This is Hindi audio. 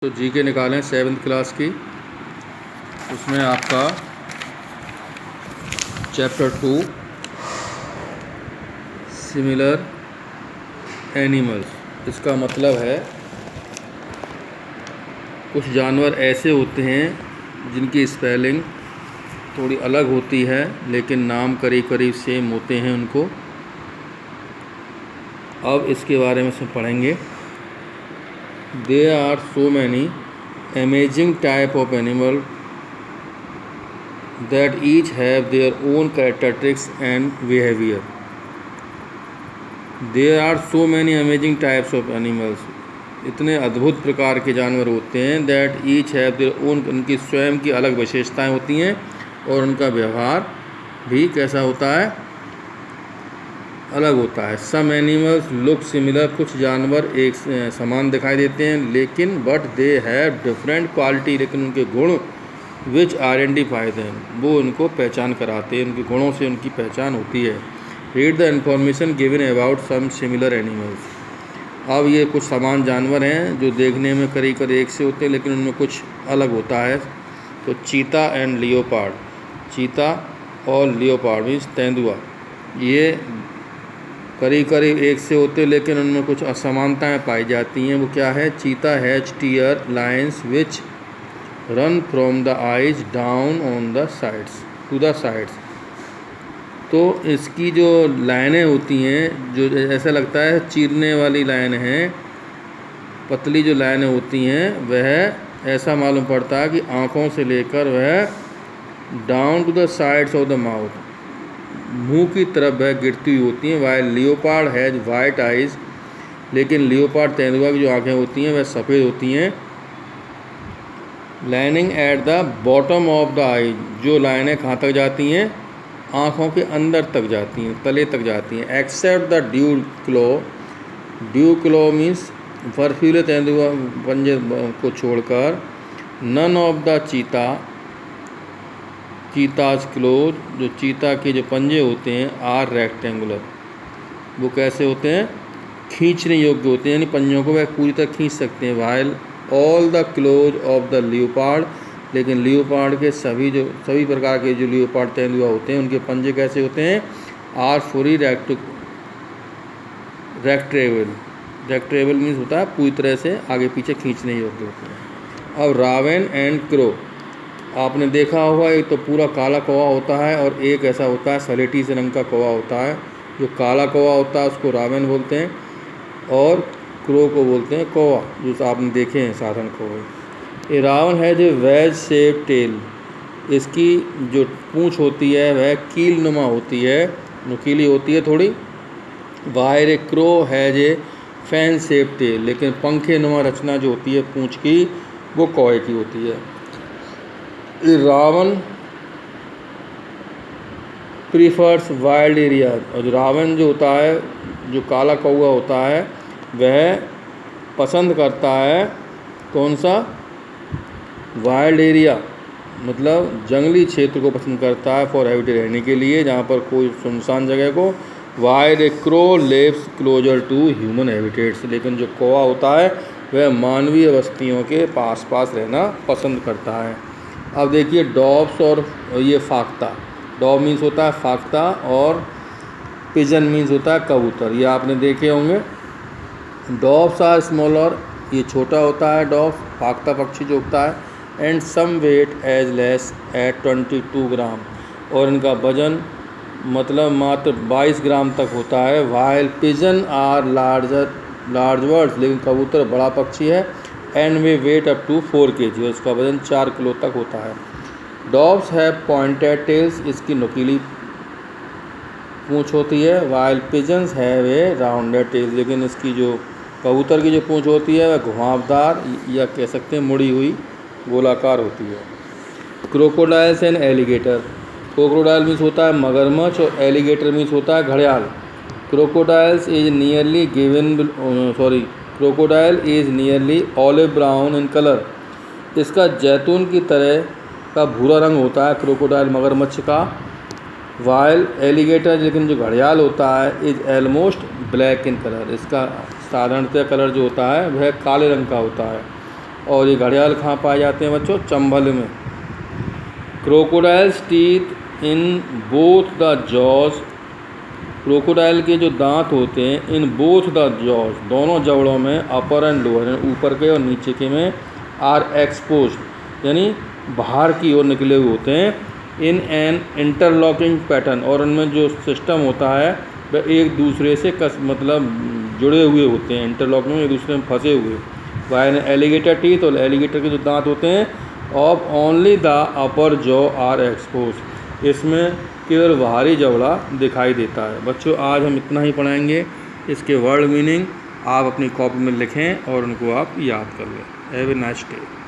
तो जीके निकालें 7th क्लास की। उसमें आपका चैप्टर 2 सिमिलर एनिमल्स, इसका मतलब है कुछ जानवर ऐसे होते हैं जिनकी स्पेलिंग थोड़ी अलग होती है लेकिन नाम करीब करीब सेम होते हैं उनको। अब इसके बारे में सब पढ़ेंगे। There are so many amazing type of animal that each have their own characteristics and behavior. There are so many amazing types of animals. इतने अद्भुत प्रकार के जानवर होते हैं that each have their own, उनकी स्वयं की अलग विशेषताएं होती हैं और उनका व्यवहार भी कैसा होता है, अलग होता है। सम एनिमल्स लुक सिमिलर, कुछ जानवर एक समान दिखाई देते हैं लेकिन but they have different quality, लेकिन उनके गुण विच आइडेंटिफाई देम, वो उनको पहचान कराते हैं, उनके गुणों से उनकी पहचान होती है। Read the information given about some similar animals. अब ये कुछ समान जानवर हैं जो देखने में करीब करीब एक से होते हैं लेकिन उनमें कुछ अलग होता है। तो चीता एंड लियोपार्ड, चीता और लियोपार्ड मीन्स तेंदुआ, ये करीब करीब एक से होते लेकिन उनमें कुछ असमानताएं पाई जाती हैं। वो क्या है? Cheetah has tear lines which run from the eyes down on the sides to the sides. तो इसकी जो लाइनें होती हैं, जो ऐसा लगता है चीरने वाली लाइन है, पतली जो लाइनें होती हैं, वह ऐसा मालूम पड़ता है कि आँखों से लेकर वह down to the sides of the mouth, मुंह की तरफ वह गिरती हुई होती हैं। While leopard has white eyes, लेकिन लियोपार्ड तेंदुआ की जो आँखें होती हैं वह सफ़ेद होती हैं। Lining at the bottom of the eye, जो लाइनें कहाँ तक जाती हैं? आँखों के अंदर तक जाती हैं, तले तक जाती हैं। Except the dew claw, dew claw means बर्फीले तेंदुआ पंजे को छोड़कर, नन ऑफ द चीता, चीताज क्लोज, जो चीता के जो पंजे होते हैं, आर रेक्टेंगुलर, वो कैसे होते हैं? खींचने योग्य होते हैं, यानी पंजों को वह पूरी तरह खींच सकते हैं। While all the close of the leopard, लेकिन लियोपार्ड के सभी प्रकार के जो लियोपार्ड तेंदुआ होते हैं उनके पंजे कैसे होते हैं? आर फुली रेक्ट्रेबल, रेक्ट्रेबल मीन्स होता है पूरी तरह से आगे पीछे खींचने योग्य होते हैं। अब रावन एंड क्रो, आपने देखा होगा, एक तो पूरा काला कौवा होता है और एक ऐसा होता है सलेटी से रंग का कौवा होता है। जो काला कौवा होता है उसको रावन बोलते हैं और क्रो को बोलते हैं कौवा, जो आपने देखे हैं साधारण कौवे। ये रावन है जो वेज शेप टेल, इसकी जो पूँछ होती है वह कील नुमा होती है, नुकीली होती है थोड़ी। वायर ए क्रो है जे फैन शेप टेल, लेकिन पंखे नुमा रचना जो होती है पूँछ की, वो कौवे की होती है। रावण प्रीफर्स वाइल्ड एरिया, और रावण जो होता है, जो काला कौवा होता है, वह पसंद करता है कौन सा? वाइल्ड एरिया, मतलब जंगली क्षेत्र को पसंद करता है फॉर हैबिटेट, रहने के लिए, जहाँ पर कोई सुनसान जगह को। While a crow lives closer to human habitats, लेकिन जो कौवा होता है वह मानवीय बस्तियों के पास पास रहना पसंद करता है। अब देखिए डॉब्स और ये फाख्ता, डॉब मीन्स होता है फाख्ता और पिजन मीन्स होता है कबूतर, ये आपने देखे होंगे। डॉब्स आर स्मॉलर, ये छोटा होता है डॉब्स, फाख्ता पक्षी जो होता है, and some weight as less at 22 gram, और इनका वजन मतलब मात्र 22 ग्राम तक होता है। While pigeon are large birds, लेकिन कबूतर बड़ा पक्षी है, and they weight up to 4 kg, और इसका वजन 4 किलो तक होता है। डॉब्स हैव पॉइंटेड टेल्स, इसकी नुकीली पूँछ होती है। While pigeons have a rounded tails, लेकिन इसकी जो कबूतर की जो पूँछ होती है वह घुमावदार या कह सकते हैं मुड़ी हुई गोलाकार होती है। Crocodiles and alligator, crocodile means होता है मगरमच्छ और एलिगेटर मीन्स होता है घड़ियाल। Crocodiles is nearly crocodile is nearly olive brown in colour, इसका जैतून की तरह का भूरा रंग होता है क्रोकोडाइल मगरमच्छ का। वाइल एलिगेटर, लेकिन जो घड़ियाल होता है, is almost black in colour, इसका साधारणतः कलर जो होता है वह काले रंग का होता है। और ये घड़ियाल कहाँ पाए जाते हैं बच्चों? चंबल में। Crocodiles teeth in both the jaws, crocodile के जो दांत होते हैं इन बोथ द जॉज, दोनों जबड़ों में, अपर एंड लोअर, यानी ऊपर के और नीचे के में, आर एक्सपोज, यानी बाहर की ओर निकले हुए होते हैं, इन एन इंटरलॉकिंग पैटर्न, और उनमें जो सिस्टम होता है वह एक दूसरे से मतलब जुड़े हुए होते हैं, इंटरलॉकिंग में एक दूसरे में फंसे हुए। वाई एलिगेटर टीथ, और एलिगेटर के जो दांत होते हैं, of only the upper jaw are expose, इसमें केवल बाहरी जबड़ा दिखाई देता है। बच्चों आज हम इतना ही पढ़ाएंगे। इसके वर्ड मीनिंग आप अपनी कॉपी में लिखें और उनको आप याद कर लें। Have a nice day.